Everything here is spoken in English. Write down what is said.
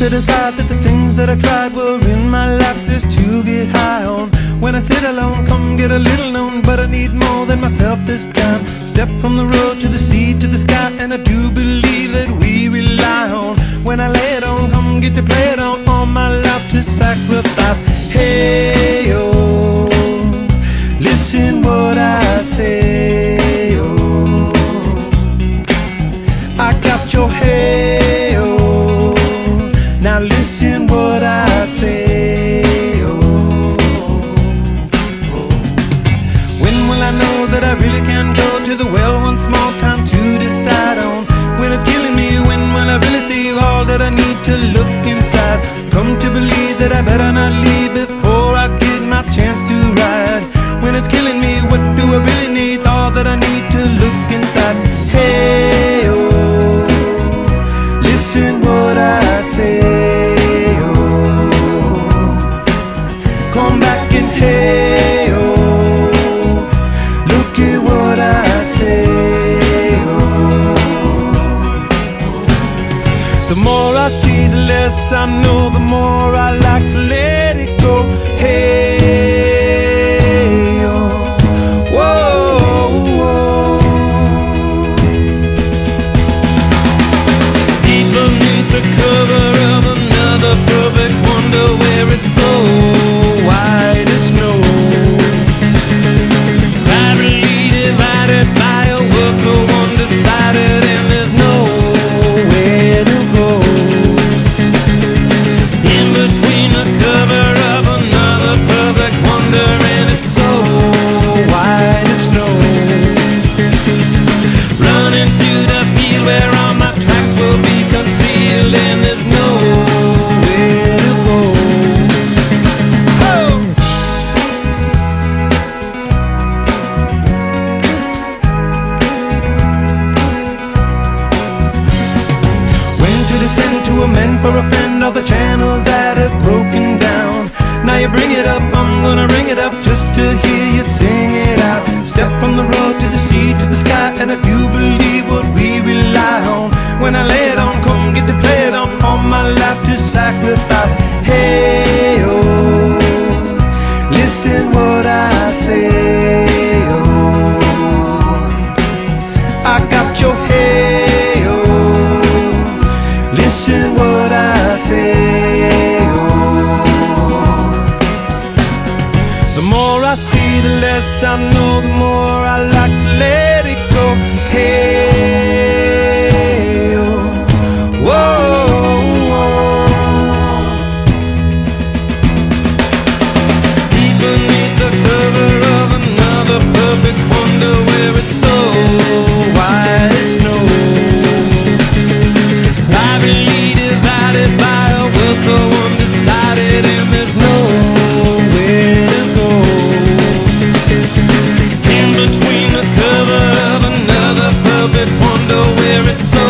to decide that the things that I tried were in my life just to get high on. When I sit alone, come get a little known, but I need more than myself this time. Step from the road to the sea to the sky, and I do believe that we rely on. When I lay it on, come get to play it on, all my life to sacrifice. Hey, oh, listen what I say, oh, I got your hey, oh, now listen what I say, oh, when will I know that I really can go to the well once more? Time to decide on when it's killing me. When will I really see all that I need to look inside? Come to believe that I better not leave before I get my chance to ride. When it's killing me, what do I really need? All that I need to look inside. Hey, oh, listen what I say, oh, come back and hey, oh, look at what I say, oh. The more I see, the less I know, the more I like to let it go. Hey, oh, whoa, whoa. Deep beneath the cover of another perfect wonder, where it's so white as snow, privately divided by a world so undecided, and there's nowhere to go. In between the cover of another perfect wonder, and it's so white as snow, running through the field where all my tracks will be concealed, and there's nowhere to go. Oh! When to descend to amend for a friend all the channels that have broken down. Now you bring it up, I'm gonna ring it up just to hear you sing it out. Step from the road to the sea to the sky, and I do believe what we rely on. When I lay it on, come get to play it on, all my life to sacrifice. Hey, oh, listen what I say, oh, I got your hey, oh, listen what I say, oh. The more I see, the less I know, the more I like to let it go. Hey, oh, whoa, whoa. Deep beneath the cover of another perfect wonder, where it's so white as snow, privately divided by a world so undecided, and there's nowhere to go. In between the cover of another perfect wonder, where it's so